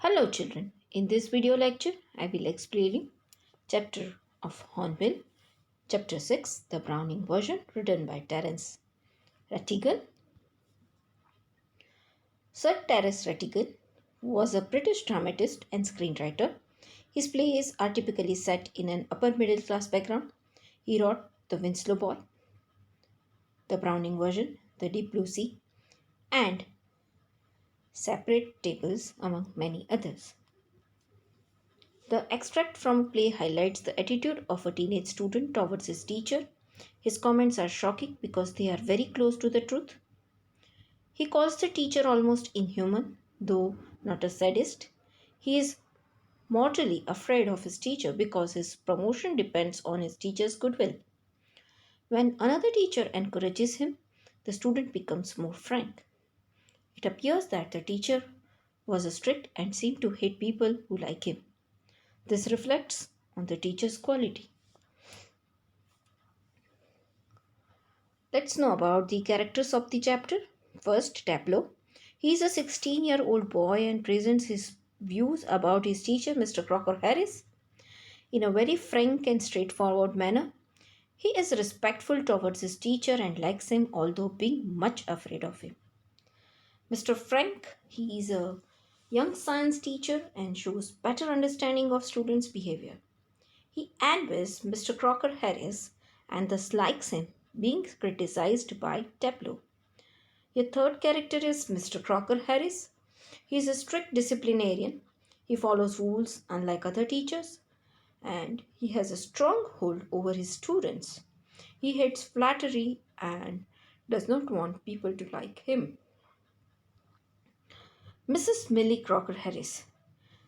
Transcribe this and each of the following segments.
Hello children, in this video lecture I will explain you chapter of Hornbill, chapter 6, the Browning version written by Terrence. Rattigan. Sir Terrence Rattigan was a British dramatist and screenwriter. His plays are typically set in an upper middle class background. He wrote The Winslow Ball, the Browning version, The Deep Blue Sea, and Separate Tables among many others. The extract from play highlights the attitude of a teenage student towards his teacher. His comments are shocking because they are very close to the truth. He calls the teacher almost inhuman, though not a sadist. He is mortally afraid of his teacher because his promotion depends on his teacher's goodwill. When another teacher encourages him, the student becomes more frank. It appears that the teacher was strict and seemed to hate people who like him. This reflects on the teacher's quality. Let's know about the characters of the chapter. First, Tableau. He is a 16-year-old boy and presents his views about his teacher, Mr. Crocker Harris, in a very frank and straightforward manner. He is respectful towards his teacher and likes him, although being much afraid of him. Mr. Frank, he is a young science teacher and shows better understanding of students' behavior. He envies Mr. Crocker Harris and thus likes him, being criticized by Tableau. Your third character is Mr. Crocker Harris. He is a strict disciplinarian. He follows rules unlike other teachers and he has a strong hold over his students. He hates flattery and does not want people to like him. Mrs. Millie Crocker Harris.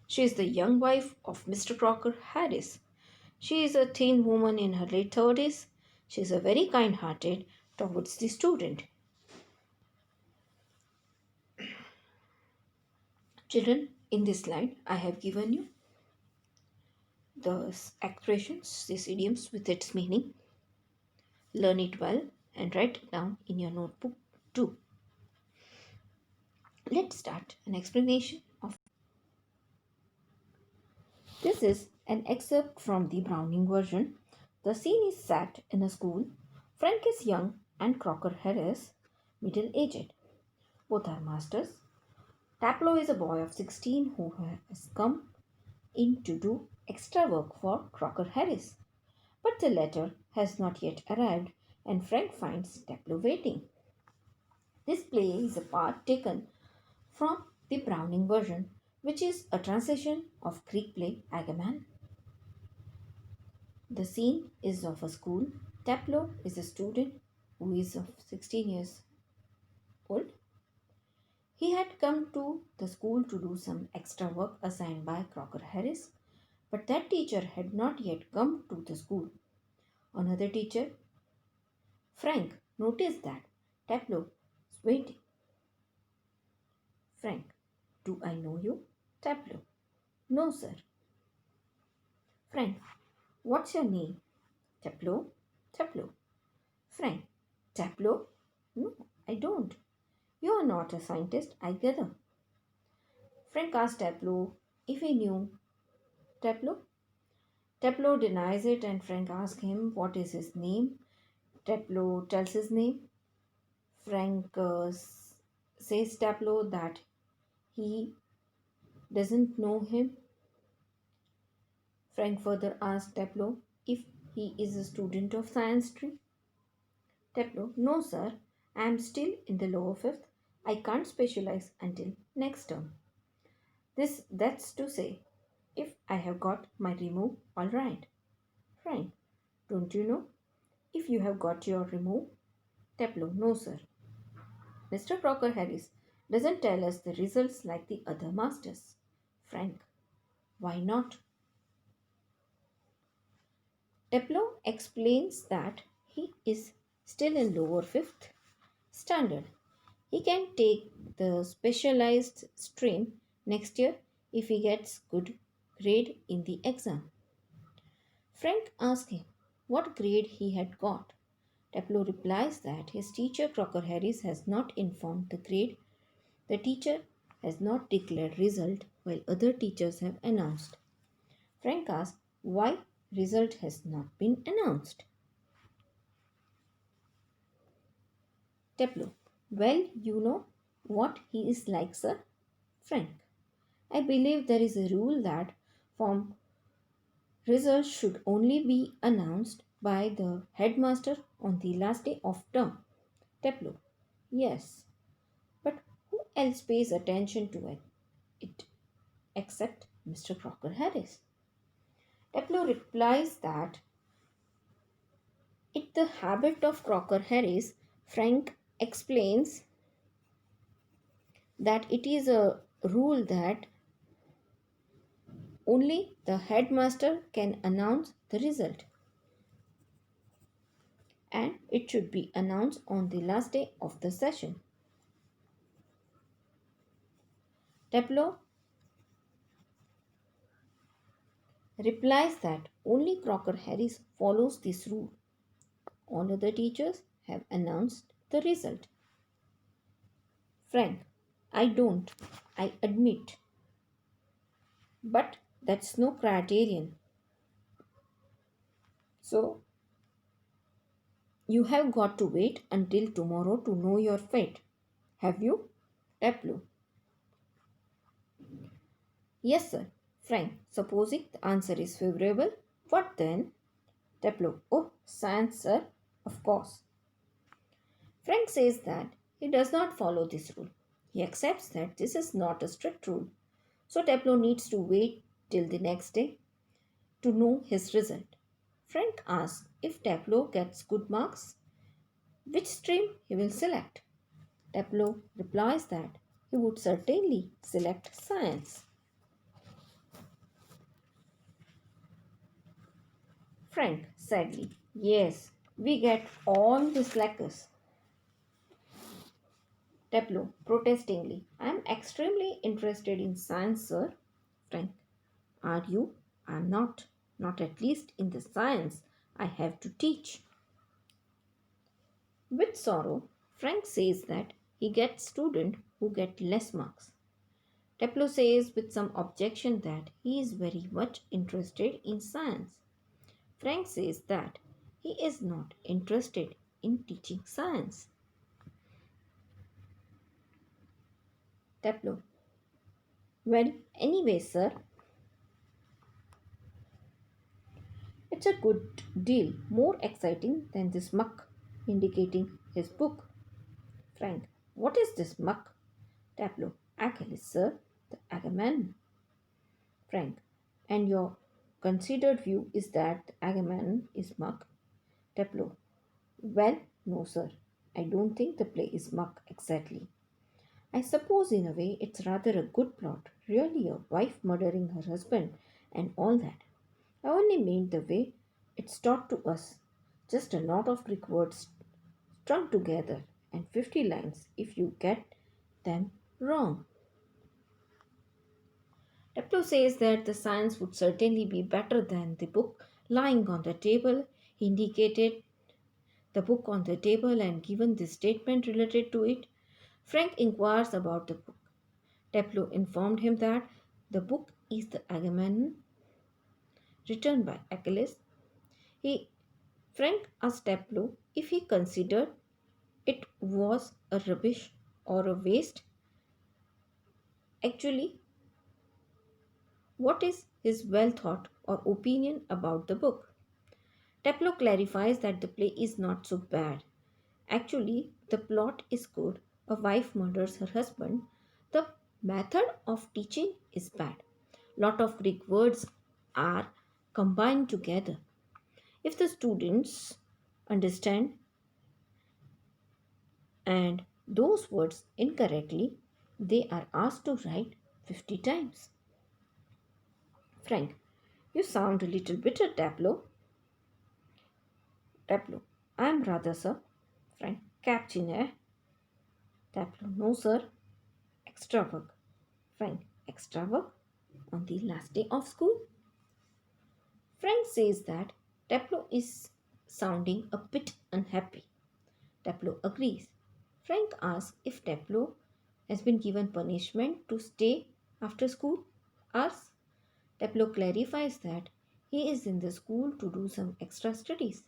She is the young wife of Mr. Crocker Harris. She is a thin woman in her late 30s. She is a very kind hearted towards the student. Children, in this slide, I have given you the expressions, these idioms with its meaning. Learn it well and write it down in your notebook too. Let's start an explanation of. This is an excerpt from the Browning version. The scene is set in a school. Frank is young and Crocker Harris middle-aged. Both are masters. Tableau is a boy of 16 who has come in to do extra work for Crocker Harris. But the letter has not yet arrived and Frank finds Tableau waiting. This play is a part taken from the Browning version, which is a translation of Greek play Agamemnon. The scene is of a school. Tableau is a student who is of 16 years old. He had come to the school to do some extra work assigned by Crocker Harris, but that teacher had not yet come to the school. Another teacher, Frank, noticed that Tableau was waiting. Frank, do I know you? Tableau, no, sir. Frank, what's your name? Tableau, Tableau. Frank, Tableau? No, I don't. You are not a scientist, I gather. Frank asked Tableau if he knew Tableau. Tableau denies it and Frank asks him what is his name. Tableau tells his name. Frank says Tableau that he doesn't know him. Frank further asks Tableau if he is a student of science tree. Tableau, no sir, I am still in the lower fifth. I can't specialize until next term. That's to say, if I have got my remove, all right. Frank, don't you know if you have got your remove? Tableau, no sir. Mr. Crocker Harris doesn't tell us the results like the other masters. Frank, why not? Tableau explains that he is still in lower fifth standard. He can take the specialized stream next year if he gets good grade in the exam. Frank asks him what grade he had got. Tableau replies that his teacher Crocker Harris has not informed the grade the teacher has not declared result while other teachers have announced. Frank asks why result has not been announced. Tableau. Well, you know what he is like, sir. Frank. I believe there is a rule that form results should only be announced by the headmaster on the last day of term. Tableau. Yes, but who else pays attention to it except Mr. Crocker Harris? Tableau replies that it's the habit of Crocker Harris. Frank explains that it is a rule that only the headmaster can announce the result and it should be announced on the last day of the session. Tableau replies that only Crocker Harris follows this rule. All other teachers have announced the result. Frank, I don't, I admit. But that's no criterion. So you have got to wait until tomorrow to know your fate. Have you? Tableau. Yes, sir. Frank, supposing the answer is favorable, what then? Tableau. Oh, science, sir. Of course. Frank says that he does not follow this rule. He accepts that this is not a strict rule. So Tableau needs to wait till the next day to know his result. Frank asks if Tableau gets good marks, which stream he will select. Tableau replies that he would certainly select science. Frank sadly, yes, we get all the slackers. Tableau protestingly, I am extremely interested in science, sir. Frank, are you? I am not. Not at least in the science I have to teach. With sorrow, Frank says that he gets students who get less marks. Tableau says with some objection that he is very much interested in science. Frank says that he is not interested in teaching science. Tableau. Well, anyway, sir, it's a good deal more exciting than this muck, indicating his book. Frank. What is this muck? Tableau. Achilles, sir, the Agamemnon. Frank. And your considered view is that Agamemnon is muck? Tableau. Well, no, sir. I don't think the play is muck exactly. I suppose in a way it's rather a good plot, really a wife murdering her husband and all that. I only mean the way it's taught to us. Just a lot of Greek words strung together and 50 lines if you get them wrong. Tableau says that the science would certainly be better than the book lying on the table. He indicated the book on the table and given the statement related to it. Frank inquires about the book. Tableau informed him that the book is the Agamemnon written by Achilles. He Frank asked Tableau if he considered it was a rubbish or a waste. Actually, what is his well thought or opinion about the book? Tableau clarifies that the play is not so bad. Actually, the plot is good. A wife murders her husband. The method of teaching is bad. Lot of Greek words are combined together. If the students understand and those words incorrectly, they are asked to write 50 times. Frank, you sound a little bitter, Tableau. Tableau, I am rather, sir. Frank, captain, Tableau, no, sir. Extra work. Frank, extra work? On the last day of school? Frank says that Tableau is sounding a bit unhappy. Tableau agrees. Frank asks if Tableau has been given punishment to stay after school hours. Taplo clarifies that he is in the school to do some extra studies.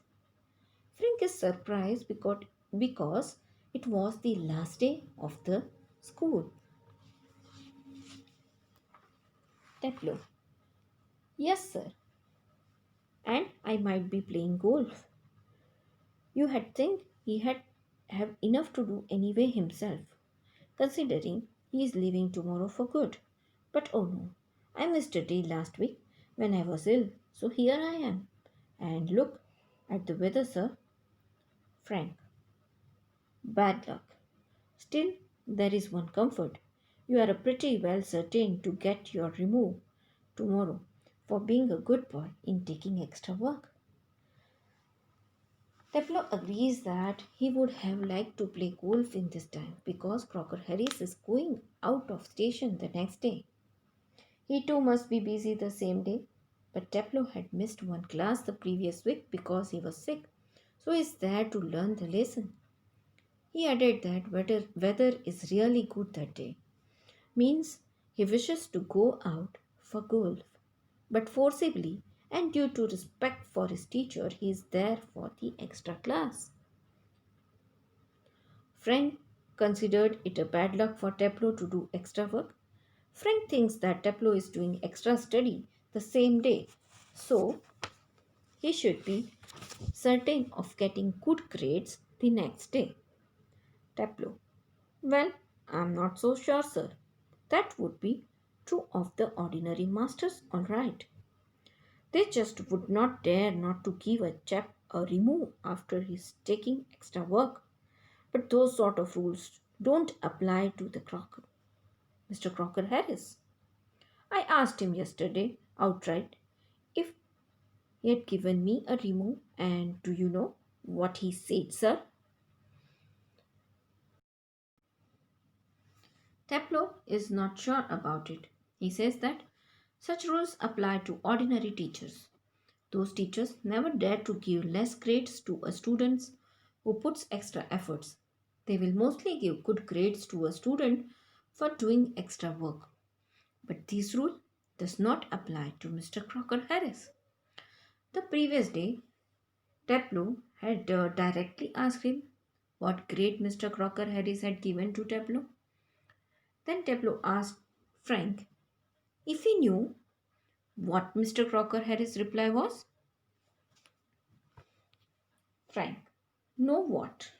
Frank is surprised because it was the last day of the school. Taplo, yes, sir, and I might be playing golf. You had think he had have enough to do anyway himself, considering he is leaving tomorrow for good. But oh no, I missed a day last week when I was ill, so here I am. And look at the weather, sir. Frank, bad luck. Still, there is one comfort. You are pretty well certain to get your remove tomorrow for being a good boy in taking extra work. Teflo agrees that he would have liked to play golf in this time because Crocker Harris is going out of station the next day. He too must be busy the same day, but Teplo had missed one class the previous week because he was sick, so he is there to learn the lesson. He added that weather is really good that day, means he wishes to go out for golf, but forcibly and due to respect for his teacher, he is there for the extra class. Frank considered it a bad luck for Teplo to do extra work. Frank thinks that Teplo is doing extra study the same day, so he should be certain of getting good grades the next day. Teplo, well, I'm not so sure, sir. That would be true of the ordinary masters, all right. They just would not dare not to give a chap a remove after he's taking extra work. But those sort of rules don't apply to the Crocker, Mr. Crocker Harris. I asked him yesterday outright if he had given me a remove, and do you know what he said, sir? Teplo is not sure about it. He says that such rules apply to ordinary teachers. Those teachers never dare to give less grades to a student who puts extra efforts. They will mostly give good grades to a student for doing extra work. But this rule does not apply to Mr. Crocker Harris. The previous day, Teplo had directly asked him what grade Mr. Crocker Harris had given to Teplo. Then Teplo asked Frank if he knew what Mr. Crocker Harris' reply was. Frank, know what?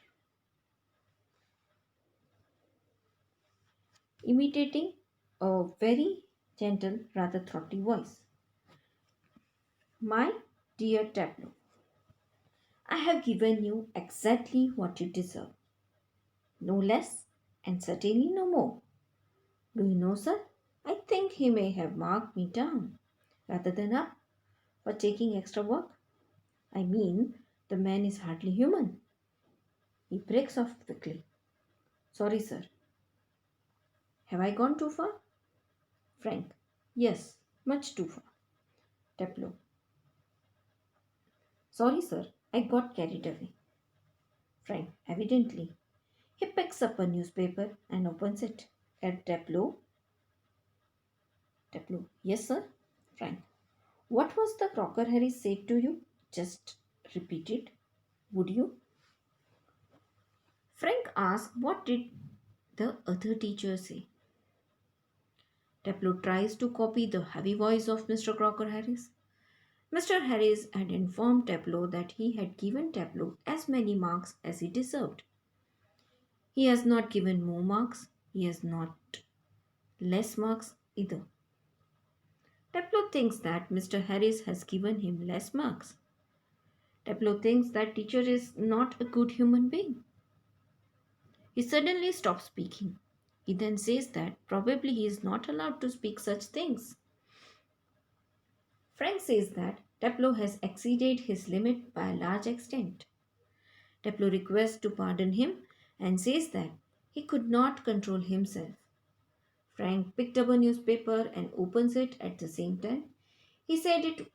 Imitating a very gentle, rather throaty voice. My dear Teplo, I have given you exactly what you deserve. No less and certainly no more. Do you know, sir? I think he may have marked me down rather than up for taking extra work. I mean, the man is hardly human. He breaks off quickly. Sorry, sir. Have I gone too far? Frank. Yes, much too far. Teplo. Sorry, sir. I got carried away. Frank. Evidently. He picks up a newspaper and opens it. At Teplo. Teplo. Yes, sir. Frank. What was the Crocker Harry said to you? Just repeat it. Would you? Frank asked, what did the other teacher say? Teplo tries to copy the heavy voice of Mr. Crocker Harris. Mr. Harris had informed Teplo that he had given Teplo as many marks as he deserved. He has not given more marks, he has not less marks either. Teplo thinks that Mr. Harris has given him less marks. Teplo thinks that teacher is not a good human being. He suddenly stops speaking. He then says that probably he is not allowed to speak such things. Frank says that Teplo has exceeded his limit by a large extent. Teplo requests to pardon him and says that he could not control himself. Frank picked up a newspaper and opens it at the same time. He said it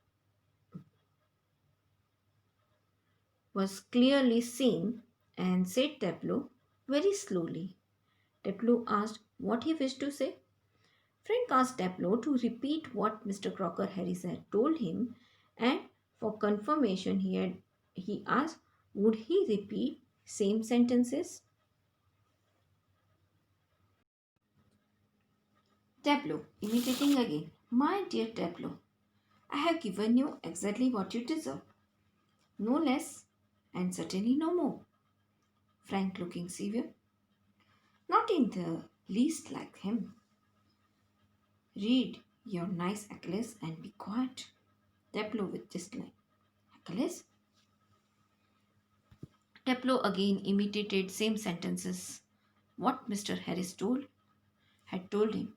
was clearly seen and said Teplo very slowly. Teplo asked, what he wished to say. Frank asked Taplow to repeat what Mr. Crocker Harris had told him, and for confirmation he asked would he repeat same sentences. Taplow, imitating again. My dear Taplow, I have given you exactly what you deserve. No less, and certainly no more. Frank looking severe. Not in the least like him. Read your nice Achilles and be quiet. Taplow with disdain. Achilles? Taplow again imitated same sentences. What Mr. Harris had told him.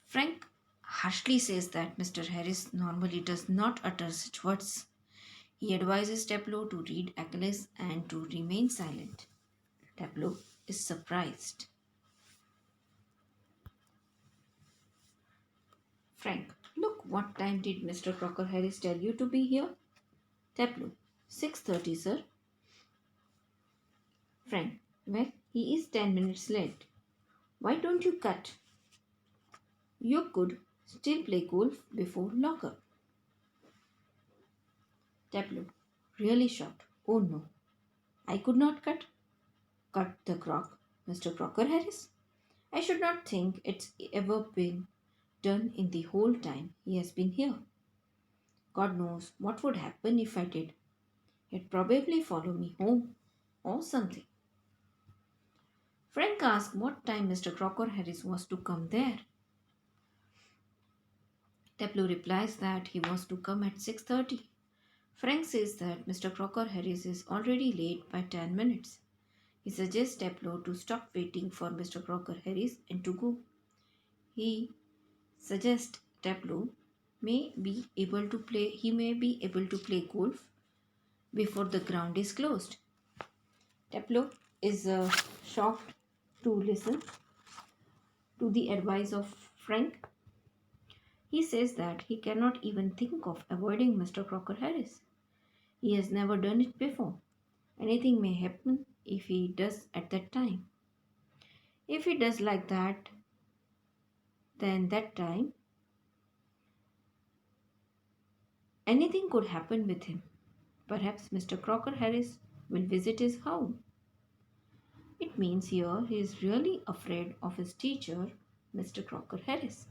Frank harshly says that Mr. Harris normally does not utter such words. He advises Taplow to read Achilles and to remain silent. Taplow is surprised. Frank, look, what time did Mr. Crocker Harris tell you to be here? Taplow, 6:30, sir. Frank, well, he is 10 minutes late. Why don't you cut? You could still play golf before lockup. Taplow, really shocked. Oh no, I could not cut. Cut the crock, Mr. Crocker Harris? I should not think it's ever been done in the whole time he has been here. God knows what would happen if I did. He'd probably follow me home or something. Frank asked what time Mr. Crocker Harris was to come there. Taplow replies that he was to come at 6:30. Frank says that Mr. Crocker Harris is already late by 10 minutes. He suggests Taplow to stop waiting for Mr. Crocker Harris and to go. He suggests Taplow he may be able to play golf before the ground is closed. Taplow is shocked to listen to the advice of Frank. He says that he cannot even think of avoiding Mr. Crocker Harris. He has never done it before. Anything may happen if he does at that time. If he does like that, then that time, anything could happen with him. Perhaps Mr. Crocker Harris will visit his home. It means here he is really afraid of his teacher, Mr. Crocker Harris.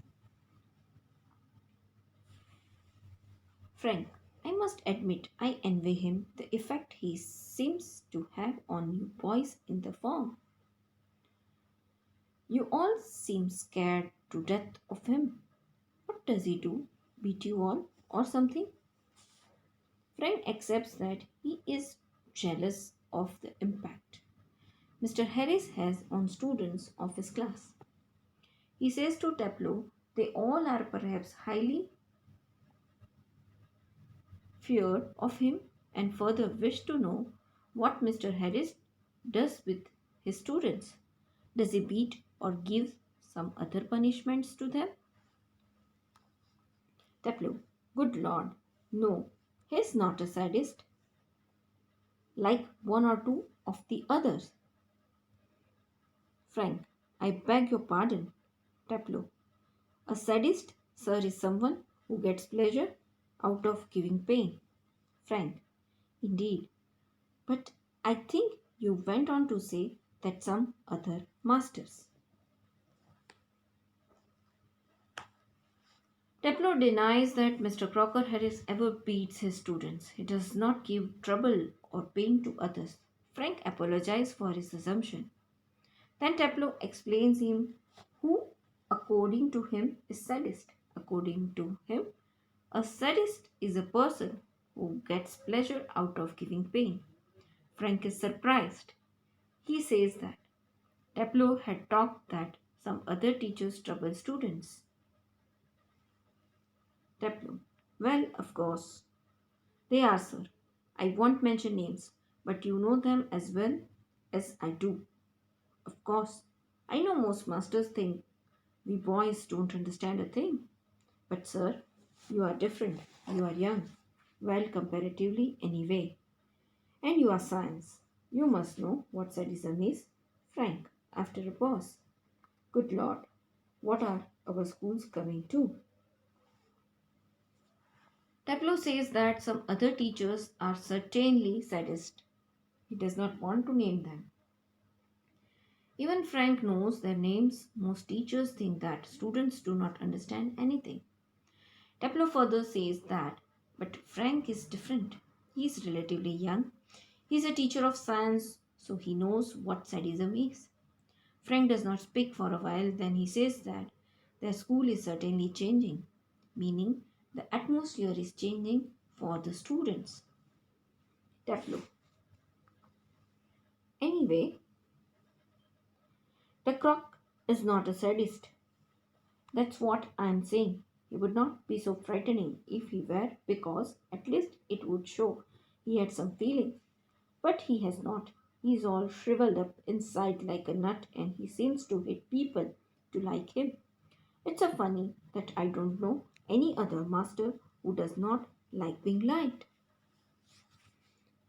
Frank, I must admit I envy him the effect he seems to have on you boys in the farm. You all seem scared to death of him. What does he do? Beat you all or something? Frank accepts that he is jealous of the impact Mr. Harris has on students of his class. He says to Taplow they all are perhaps highly feared of him and further wish to know what Mr. Harris does with his students. Does he beat or give some other punishments to them? Taplow, good Lord, no, he's not a sadist like one or two of the others. Frank, I beg your pardon. Taplow, a sadist, sir, is someone who gets pleasure out of giving pain. Frank, indeed. But I think you went on to say that some other masters. Taplow denies that Mr. Crocker Harris ever beats his students. He does not give trouble or pain to others. Frank apologizes for his assumption. Then Taplow explains him who, according to him, is sadist. According to him, a sadist is a person who gets pleasure out of giving pain. Frank is surprised. He says that Taplow had talked that some other teachers trouble students. Taplow, well, of course, they are, sir. I won't mention names, but you know them as well as I do. Of course, I know most masters think we boys don't understand a thing. But, sir, you are different. You are young. Well, comparatively, anyway. And you are science. You must know what sadism is. Frank, after a pause. Good Lord, what are our schools coming to? Tableau says that some other teachers are certainly sadist. He does not want to name them. Even Frank knows their names. Most teachers think that students do not understand anything. Tableau further says that, but Frank is different. He is relatively young. He is a teacher of science, so he knows what sadism is. Frank does not speak for a while, then he says that their school is certainly changing, meaning the atmosphere is changing for the students. Tableau. Anyway, the croc is not a sadist. That's what I'm saying. He would not be so frightening if he were, because at least it would show he had some feeling. But he has not. He is all shriveled up inside like a nut, and he seems to hate people to like him. It's a funny that I don't know any other master who does not like being liked.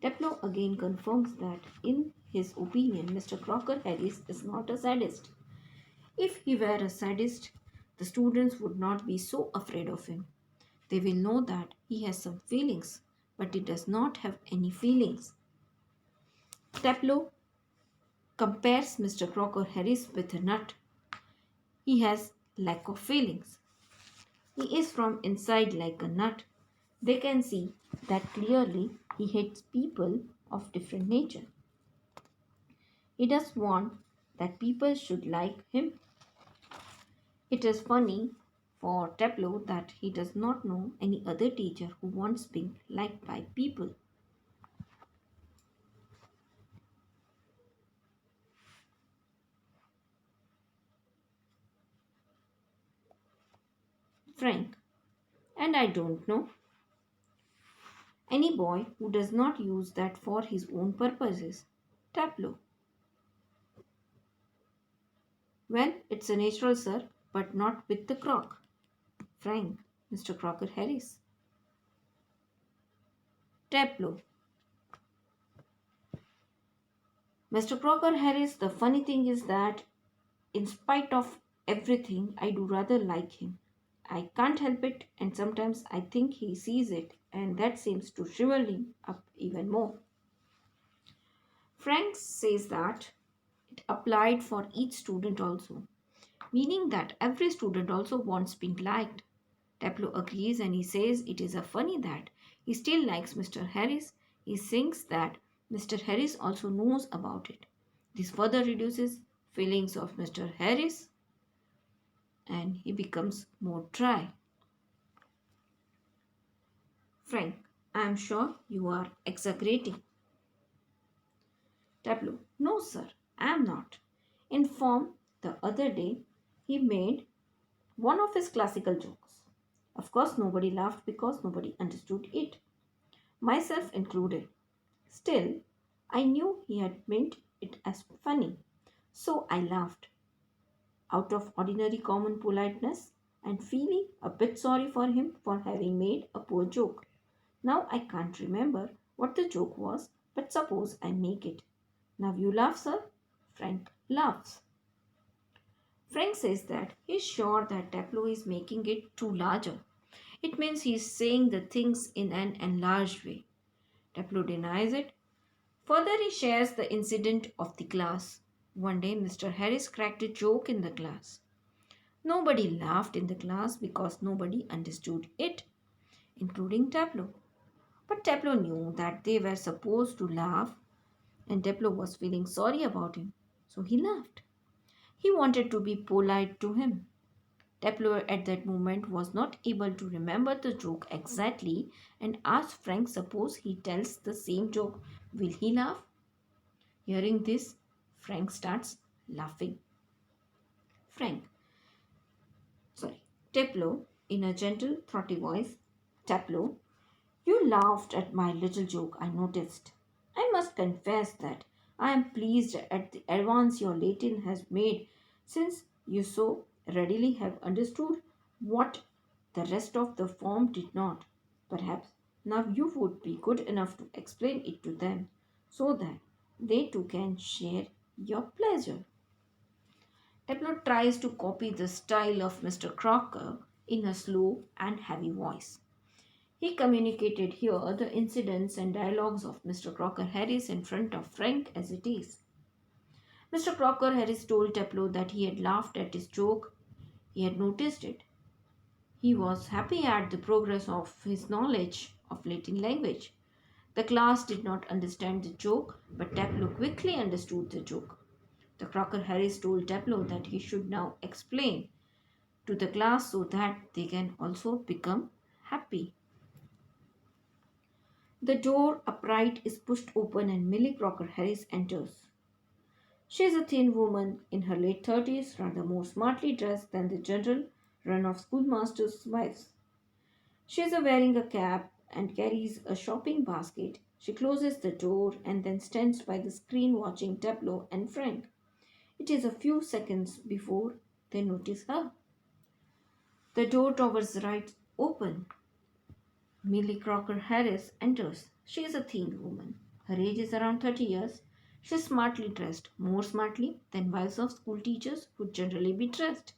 Tableau again confirms that, in his opinion, Mr. Crocker Harris is not a sadist. If he were a sadist, the students would not be so afraid of him. They will know that he has some feelings, but he does not have any feelings. Tableau compares Mr. Crocker Harris with a nut. He has lack of feelings. He is from inside like a nut. They can see that clearly he hates people of different nature. He does want that people should like him. It is funny for Tableau that he does not know any other teacher who wants being liked by people. Frank, and I don't know any boy who does not use that for his own purposes. Tableau. Well, it's a natural, sir, but not with the croc. Frank, Mr. Crocker Harris. Tableau. Mr. Crocker Harris, the funny thing is that in spite of everything, I do rather like him. I can't help it, and sometimes I think he sees it, and that seems to shrivel him up even more. Frank says that it applied for each student also, meaning that every student also wants being liked. Tableau agrees and he says it is a funny that he still likes Mr. Harris. He thinks that Mr. Harris also knows about it. This further reduces feelings of Mr. Harris and he becomes more dry. Frank, I am sure you are exaggerating. Tableau, no sir, I am not. In form, the other day he made one of his classical jokes. Of course, nobody laughed because nobody understood it, myself included. Still, I knew he had meant it as funny, so I laughed out of ordinary common politeness and feeling a bit sorry for him for having made a poor joke. Now I can't remember what the joke was, but suppose I make it. Now you laugh, sir? Frank laughs. Frank says that he is sure that Tableau is making it too larger. It means he is saying the things in an enlarged way. Tableau denies it. Further, he shares the incident of the class. One day, Mr. Harris cracked a joke in the class. Nobody laughed in the class because nobody understood it, including Tableau. But Tableau knew that they were supposed to laugh, and Tableau was feeling sorry about him, so he laughed. He wanted to be polite to him. Tableau at that moment was not able to remember the joke exactly and asked Frank, suppose he tells the same joke, will he laugh? Hearing this, Frank starts laughing. Frank, sorry, Tableau, in a gentle, throaty voice, Tableau, you laughed at my little joke, I noticed. I must confess that I am pleased at the advance your Latin has made, since you so readily have understood what the rest of the form did not. Perhaps now you would be good enough to explain it to them, so that they too can share your pleasure. Tableau tries to copy the style of Mr. Crocker in a slow and heavy voice. He communicated here the incidents and dialogues of Mr. Crocker Harris in front of Frank as it is. Mr. Crocker Harris told Tableau that he had laughed at his joke, he had noticed it. He was happy at the progress of his knowledge of Latin language. The class did not understand the joke, but Tableau quickly understood the joke. The Crocker Harris told Tableau that he should now explain to the class so that they can also become happy. The door upright is pushed open and Millie Crocker Harris enters. She is a thin woman in her late 30s, rather more smartly dressed than the general run of schoolmasters' wives. She is wearing a cap and carries a shopping basket. She closes the door and then stands by the screen watching Tableau and Frank. It is a few seconds before they notice her. The door towers right open. Millie Crocker Harris enters. She is a thin woman. Her age is around 30 years. She is smartly dressed, more smartly than wives of school teachers would generally be dressed.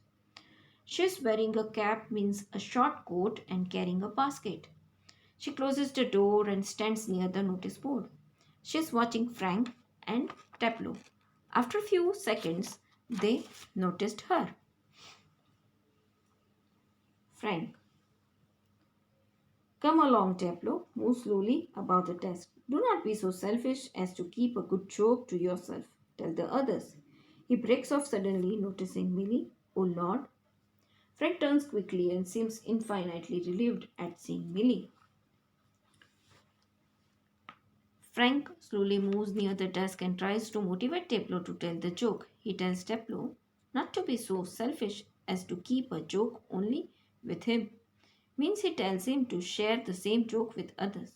She is wearing a cap, means a short coat, and carrying a basket. She closes the door and stands near the notice board. She is watching Frank and Tableau. After a few seconds, they noticed her. Frank. Come along, Tableau. Move slowly about the desk. Do not be so selfish as to keep a good joke to yourself. Tell the others. He breaks off suddenly, noticing Millie. Oh Lord. Frank turns quickly and seems infinitely relieved at seeing Millie. Frank slowly moves near the desk and tries to motivate Tableau to tell the joke. He tells Tableau not to be so selfish as to keep a joke only with him. Means he tells him to share the same joke with others.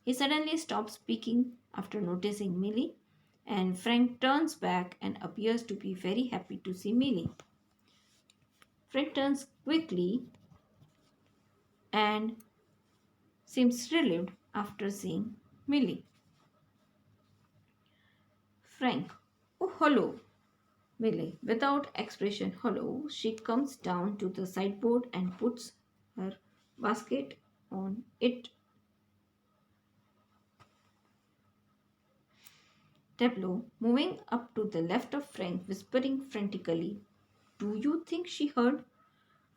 He suddenly stops speaking after noticing Millie, and Frank turns back and appears to be very happy to see Millie. Frank turns quickly and seems relieved after seeing Millie. Frank, oh hello, Millie. Without expression, hello, she comes down to the sideboard and puts her basket on it. Tableau, moving up to the left of Frank, whispering frantically, do you think she heard?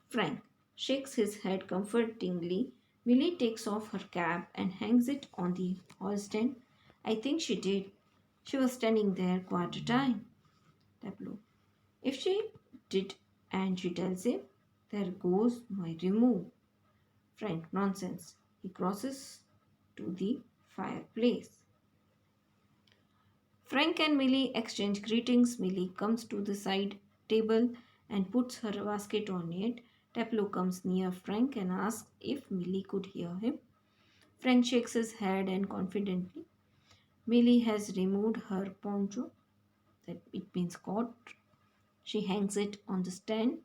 Frank shakes his head comfortingly. Millie takes off her cap and hangs it on the hall stand. I think she did. She was standing there quite a time. Tableau. If she did and she tells him, there goes my remove. Frank, nonsense. He crosses to the fireplace. Frank and Millie exchange greetings. Millie comes to the side table and puts her basket on it. Tableau comes near Frank and asks if Millie could hear him. Frank shakes his head and confidently. Millie has removed her poncho, that it means coat. She hangs it on the stand.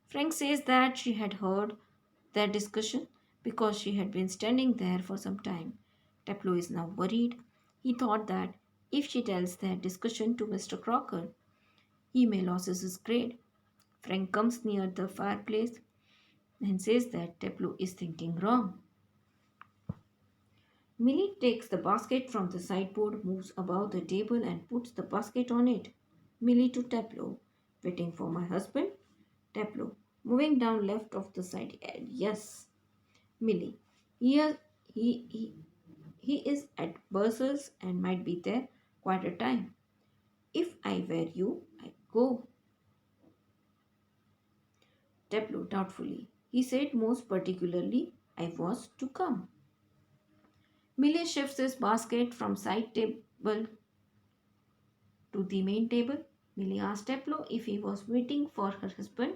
Frank says that she had heard their discussion because she had been standing there for some time. Tableau is now worried. He thought that if she tells their discussion to Mr. Crocker, he may lose his grade. Frank comes near the fireplace and says that Tableau is thinking wrong. Millie takes the basket from the sideboard, moves about the table, and puts the basket on it. Millie to Tableau. Waiting for my husband? Tableau. Moving down left of the side. Yes. Millie. Here he, he is at Bursar's and might be there quite a time. If I were you, I'd go. Tableau doubtfully. He said most particularly I was to come. Millie shifts his basket from side table to the main table. Millie asks Tableau if he was waiting for her husband.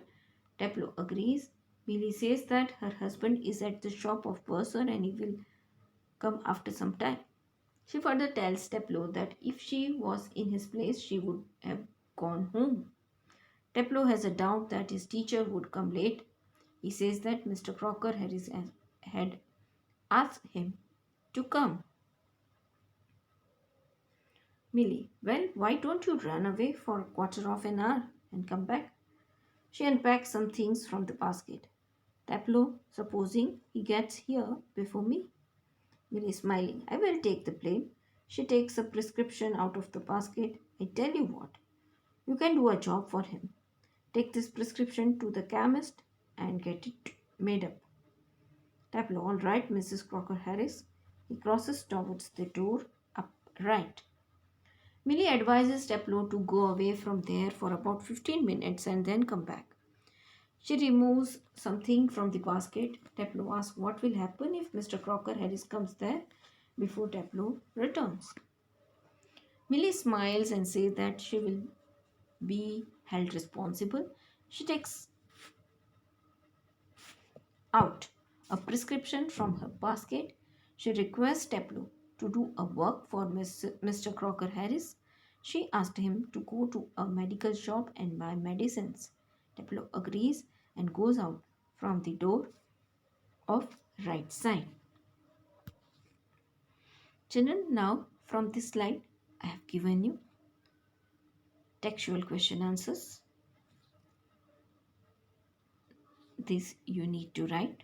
Tableau agrees. Millie says that her husband is at the shop of Bursar and he will come after some time. She further tells Tableau that if she was in his place, she would have gone home. Tableau has a doubt that his teacher would come late. He says that Mr. Crocker had asked him to come. Millie, well, why don't you run away for a quarter of an hour and come back. She unpacks some things from the basket. Tableau, supposing he gets here before me. Millie smiling. I will take the blame. She takes a prescription out of the basket. I tell you what, you can do a job for him. Take this prescription to the chemist and get it made up. Tableau, all right, Mrs. Crocker Harris. He crosses towards the door. Up, right. Millie advises Tableau to go away from there for about 15 minutes and then come back. She removes something from the basket. Tableau asks what will happen if Mr. Crocker Harris comes there before Tableau returns. Millie smiles and says that she will be held responsible. She takes out a prescription from her basket. She requests Tableau to do a work for Mr. Crocker Harris. She asked him to go to a medical shop and buy medicines. Tableau agrees and goes out from the door of right side. Children, now from this slide, I have given you textual question answers. This you need to write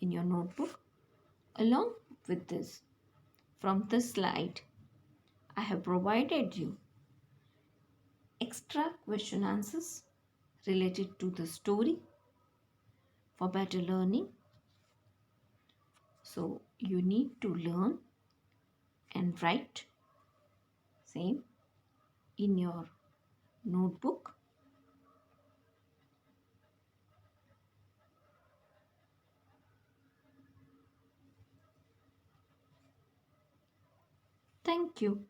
in your notebook. Along with this, from this slide, I have provided you extra question answers related to the story for better learning. So you need to learn and write same in your notebook. Thank you.